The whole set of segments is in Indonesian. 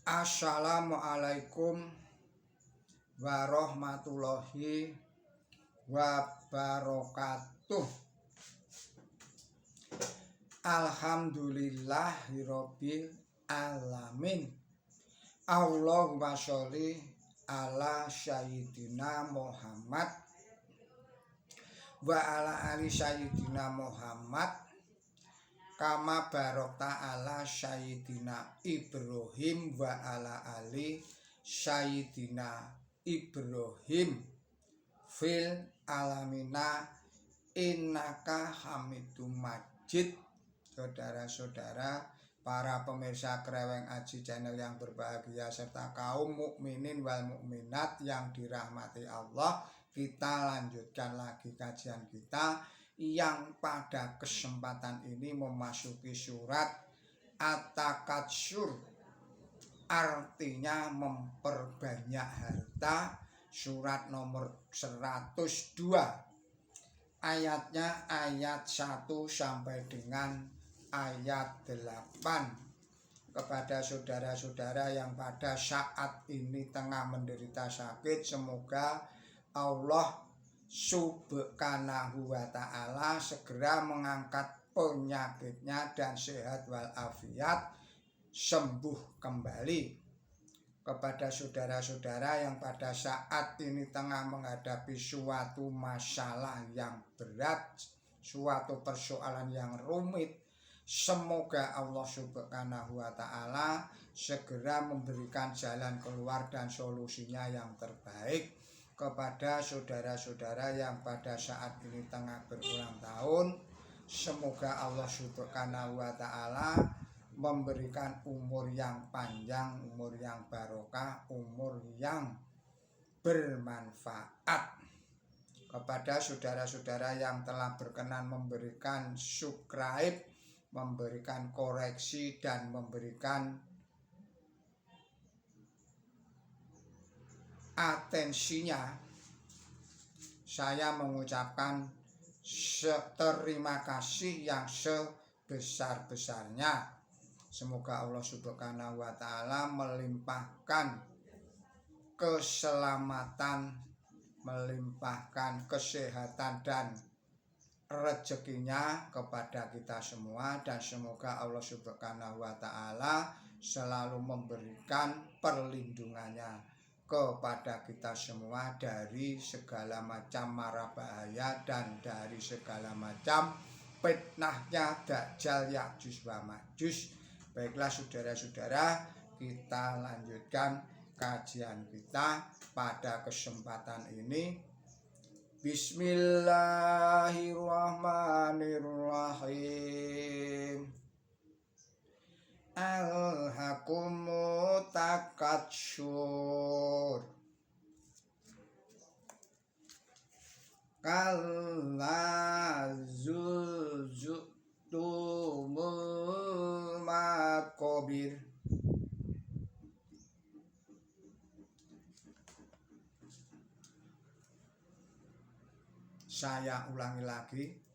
Assalamualaikum warahmatullahi wabarakatuh. Alhamdulillahirabbil alamin. Allahumma sholli ala sayyidina Muhammad wa ala ali sayyidina Muhammad kama barokta ala sayyidina Ibrahim wa ala ali sayyidina Ibrahim fil alamina innaka hamidum majid. Saudara-saudara, para pemirsa Kreweng Aji Channel yang berbahagia serta kaum mukminin wal mukminat yang dirahmati Allah, kita lanjutkan lagi kajian kita yang pada kesempatan ini memasuki surat At-Takatsur, artinya memperbanyak harta, surat nomor 102, ayatnya ayat 1 sampai dengan ayat 8. Kepada saudara-saudara yang pada saat ini tengah menderita sakit, semoga Allah Subhanahu wa ta'ala segera mengangkat penyakitnya dan sehat walafiat, sembuh kembali. Kepada saudara-saudara yang pada saat ini tengah menghadapi suatu masalah yang berat, suatu persoalan yang rumit, semoga Allah Subhanahu wa ta'ala segera memberikan jalan keluar dan solusinya yang terbaik. Kepada saudara-saudara yang pada saat ini tengah berulang tahun, semoga Allah Subhanahu wa ta'ala memberikan umur yang panjang, umur yang barokah, umur yang bermanfaat. Kepada saudara-saudara yang telah berkenan memberikan subscribe, memberikan koreksi dan memberikan atensinya, saya mengucapkan terima kasih yang sebesar-besarnya. Semoga Allah Subhanahu wa ta'ala melimpahkan keselamatan, melimpahkan kesehatan dan rezekinya kepada kita semua, dan semoga Allah Subhanahu wa ta'ala selalu memberikan perlindungannya kepada kita semua dari segala macam mara bahaya dan dari segala macam fitnahnya Dajjal, Ya'juj wa Ma'juj. Baiklah saudara-saudara, kita lanjutkan kajian kita pada kesempatan ini. Bismillahirrahmanirrahim. Alhaqumut takatsur, kalla zulzultumul maqabir. Saya ulangi lagi.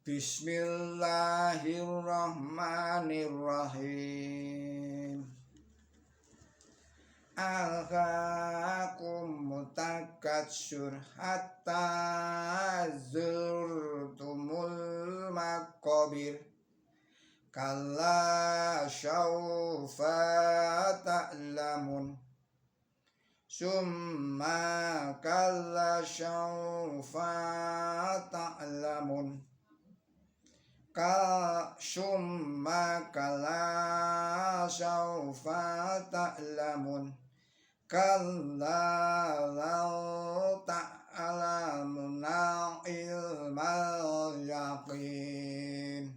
Bismillahirrahmanirrahim. Alhaqumut takatsur hatta zurtumul maqabir, kalla syaufa ta'lamun, summa kalla syaufa ta'lamun, summa kalla syaufa ta'lamun, kalla law ta'lamuna ilmal yaqin,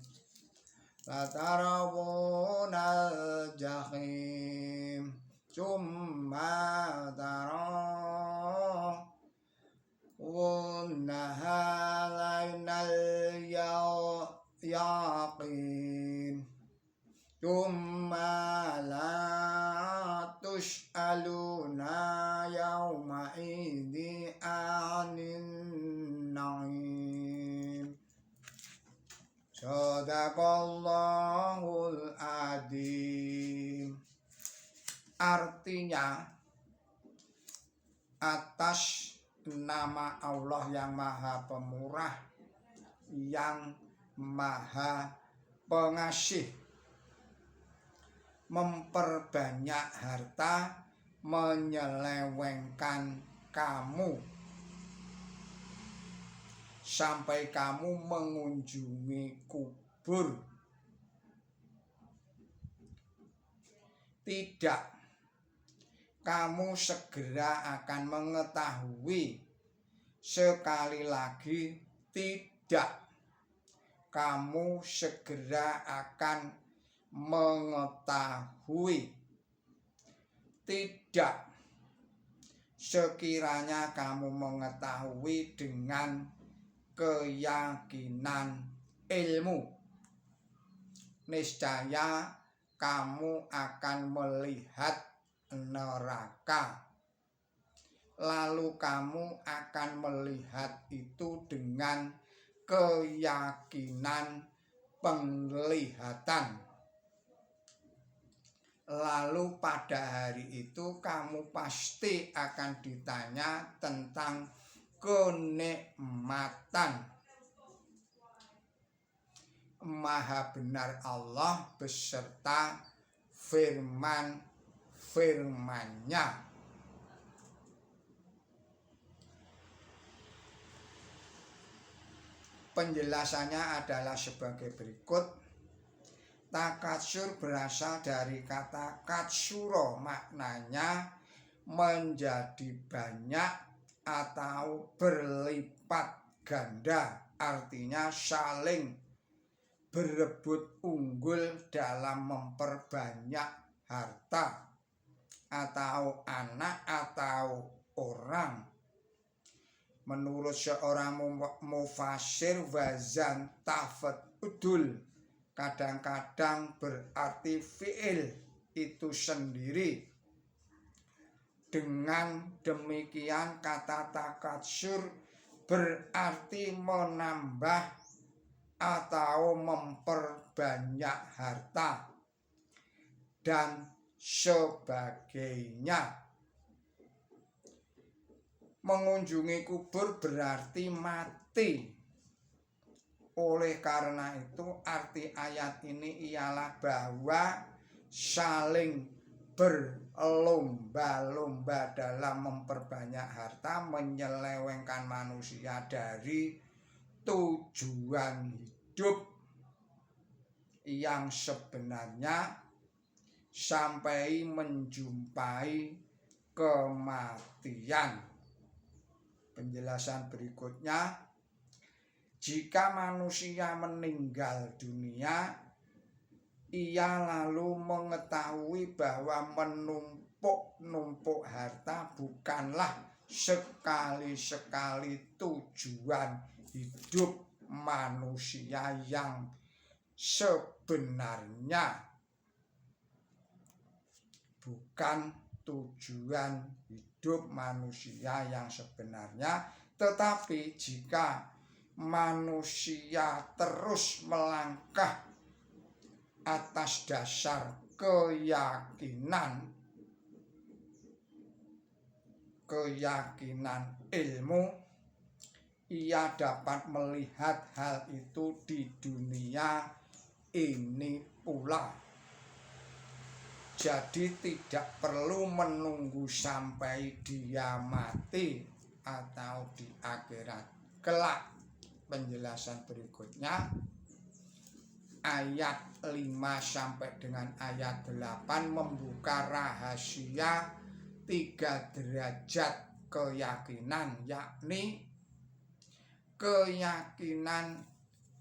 latarawunal jahim, summa tarawunnaha lainal yaqin, summa la tus'aluna yawma idhi anin na'im. Sadaqallahul adzim. Artinya atas nama Allah yang Maha Pemurah, yang Maha Pengasih, memperbanyak harta, menyelewengkan kamu sampai kamu mengunjungi kubur. Tidak, kamu segera akan mengetahui. Sekali lagi, tidak, kamu segera akan mengetahui. Tidak, sekiranya kamu mengetahui dengan keyakinan ilmu, niscaya kamu akan melihat neraka. Lalu kamu akan melihat itu dengan keyakinan penglihatan. Lalu pada hari itu kamu pasti akan ditanya tentang kenikmatan. Maha benar Allah beserta firman-Nya. Penjelasannya adalah sebagai berikut. Takatsur berasal dari kata katsuro, maknanya menjadi banyak atau berlipat ganda, artinya saling berebut unggul dalam memperbanyak harta atau anak atau orang. Menurut seorang mufasir, wazan tafadul kadang-kadang berarti fi'il itu sendiri. Dengan demikian kata takatsur berarti menambah atau memperbanyak harta dan sebagainya. Mengunjungi kubur berarti mati. Oleh karena itu arti ayat ini ialah bahwa saling berlomba-lomba dalam memperbanyak harta, menyelewengkan manusia dari tujuan hidup yang sebenarnya sampai menjumpai kematian. Penjelasan berikutnya, jika manusia meninggal dunia, ia lalu mengetahui bahwa menumpuk-numpuk harta bukanlah sekali-sekali tujuan hidup manusia yang sebenarnya. Bukan tujuan hidup manusia yang sebenarnya, tetapi jika manusia terus melangkah atas dasar keyakinan ilmu, ia dapat melihat hal itu di dunia ini pula. Jadi tidak perlu menunggu sampai dia mati atau di akhirat kelak. Penjelasan berikutnya, ayat 5 sampai dengan ayat 8 membuka rahasia 3 derajat keyakinan, yakni keyakinan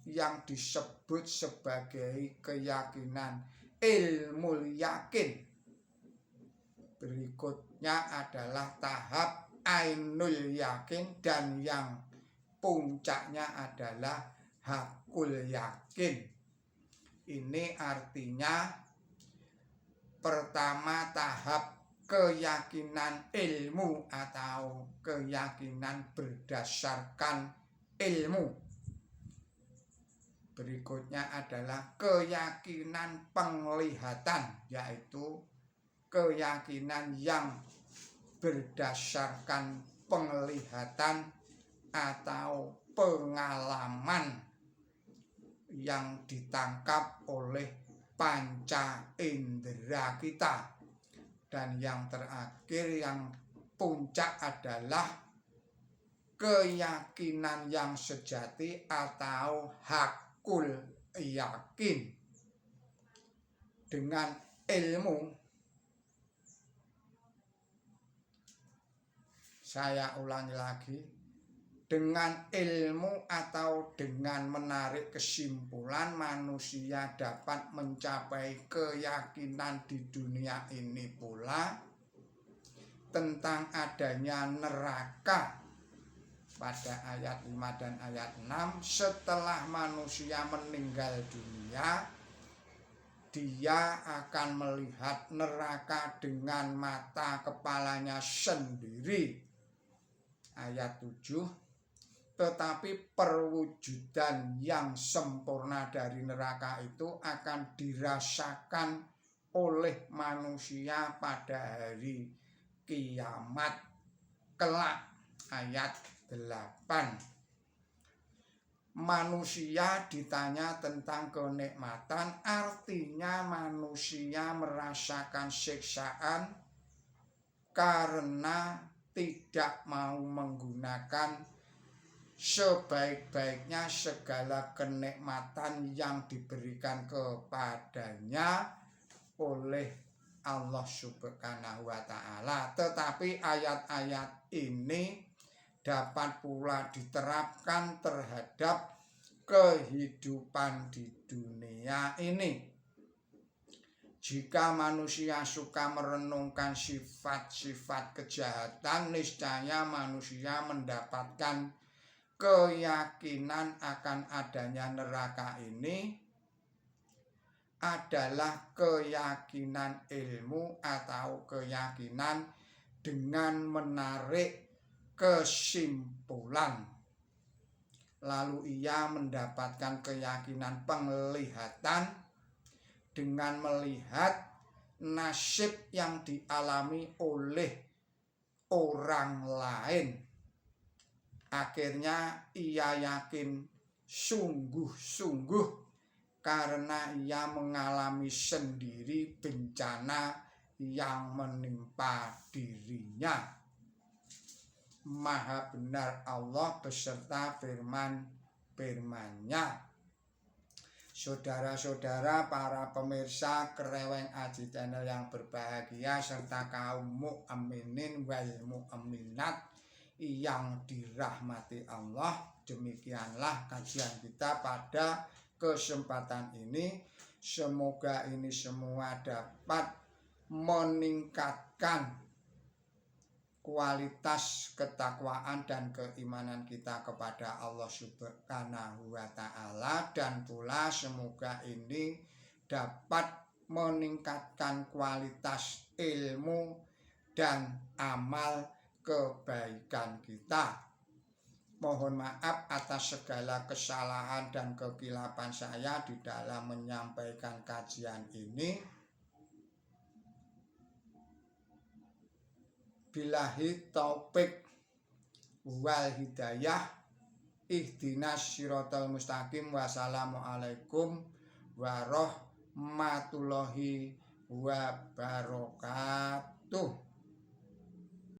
yang disebut sebagai keyakinan ilmu yakin. Berikutnya adalah tahap ainul yakin, dan yang puncaknya adalah hakul yakin. Ini artinya pertama tahap keyakinan ilmu atau keyakinan berdasarkan ilmu. Berikutnya adalah keyakinan penglihatan, yaitu keyakinan yang berdasarkan penglihatan atau pengalaman yang ditangkap oleh panca indera kita. Dan yang terakhir, yang puncak adalah keyakinan yang sejati atau hakul yakin. Dengan ilmu, saya ulangi lagi, dengan ilmu atau dengan menarik kesimpulan, manusia dapat mencapai keyakinan di dunia ini pula tentang adanya neraka pada ayat 5 dan ayat 6. Setelah manusia meninggal dunia, dia akan melihat neraka dengan mata kepalanya sendiri. Ayat 7. Tetapi perwujudan yang sempurna dari neraka itu akan dirasakan oleh manusia pada hari kiamat kelak. Ayat 8. Manusia ditanya tentang kenikmatan, artinya manusia merasakan siksaan karena tidak mau menggunakan sebaik-baiknya segala kenikmatan yang diberikan kepadanya oleh Allah Subhanahu wa Ta'ala. Tetapi ayat-ayat ini dapat pula diterapkan terhadap kehidupan di dunia ini. Jika manusia suka merenungkan sifat-sifat kejahatan, niscaya manusia mendapatkan keyakinan akan adanya neraka ini adalah keyakinan ilmu atau keyakinan dengan menarik kesimpulan. Lalu ia mendapatkan keyakinan penglihatan dengan melihat nasib yang dialami oleh orang lain. Akhirnya ia yakin sungguh-sungguh karena ia mengalami sendiri bencana yang menimpa dirinya. Maha benar Allah beserta firman-Nya. Saudara-saudara, para pemirsa Kreweng Aji Channel yang berbahagia, serta kaum mukminin wal mukminat yang dirahmati Allah, demikianlah kajian kita pada kesempatan ini. Semoga ini semua dapat meningkatkan kualitas ketakwaan dan keimanan kita kepada Allah Subhanahu wa Ta'ala, dan pula semoga ini dapat meningkatkan kualitas ilmu dan amal kebaikan kita. Mohon maaf atas segala kesalahan dan kekilapan saya di dalam menyampaikan kajian ini. Billahi taufik wal hidayah. Ihdinas siratal mustaqim. Wassalamualaikum warahmatullahi wabarakatuh.